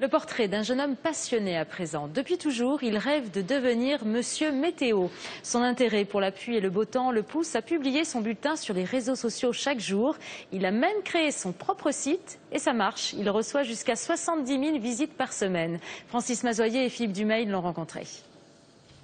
Le portrait d'un jeune homme passionné à présent. Depuis toujours, il rêve de devenir Monsieur Météo. Son intérêt pour la pluie et le beau temps le pousse à publier son bulletin sur les réseaux sociaux chaque jour. Il a même créé son propre site et ça marche. Il reçoit jusqu'à 70 000 visites par semaine. Francis Mazoyer et Philippe Dumeil l'ont rencontré.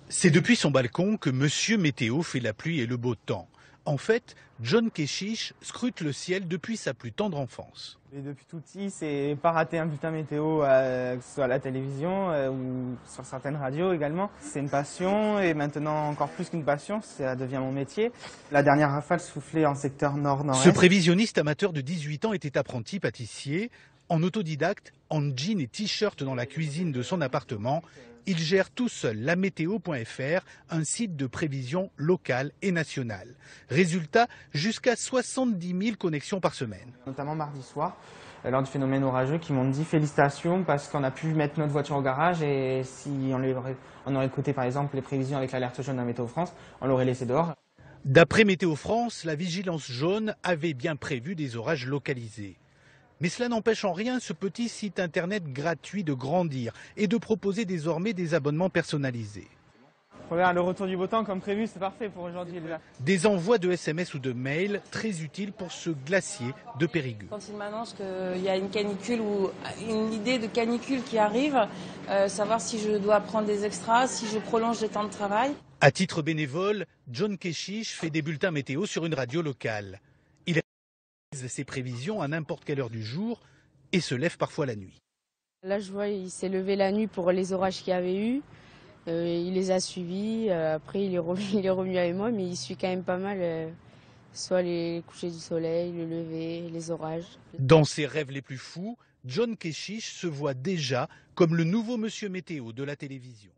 C'est depuis son balcon que Monsieur Météo fait la pluie et le beau temps. En fait, John Keshish scrute le ciel depuis sa plus tendre enfance. Et depuis tout petit, c'est pas rater un bulletin météo, que ce soit à la télévision ou sur certaines radios également. C'est une passion et maintenant encore plus qu'une passion, ça devient mon métier. La dernière rafale soufflait en secteur nord-nord-est. Ce prévisionniste amateur de 18 ans était apprenti pâtissier. En autodidacte, en jean et t-shirt dans la cuisine de son appartement, il gère tout seul la météo.fr, un site de prévision locale et nationale. Résultat, jusqu'à 70 000 connexions par semaine. Notamment mardi soir, lors du phénomène orageux, qui m'ont dit félicitations parce qu'on a pu mettre notre voiture au garage et si on aurait écouté par exemple les prévisions avec l'alerte jaune à Météo France, on l'aurait laissé dehors. D'après Météo France, la vigilance jaune avait bien prévu des orages localisés. Mais cela n'empêche en rien ce petit site internet gratuit de grandir et de proposer désormais des abonnements personnalisés. Regarde, le retour du beau temps comme prévu, c'est parfait pour aujourd'hui. Des envois de SMS ou de mails très utiles pour ce glacier de Périgueux. Quand il m'annonce qu'il y a une canicule ou une idée de canicule qui arrive, savoir si je dois prendre des extras, si je prolonge les temps de travail. À titre bénévole, John Keshish fait des bulletins météo sur une radio locale. Il réalise ses prévisions à n'importe quelle heure du jour et se lève parfois la nuit. Là, je vois, il s'est levé la nuit pour les orages qu'il y avait eu. Il les a suivis. Après, il est revenu avec moi, mais il suit quand même pas mal. Soit les couchers du soleil, le lever, les orages. Dans ses rêves les plus fous, John Keshish se voit déjà comme le nouveau Monsieur Météo de la télévision.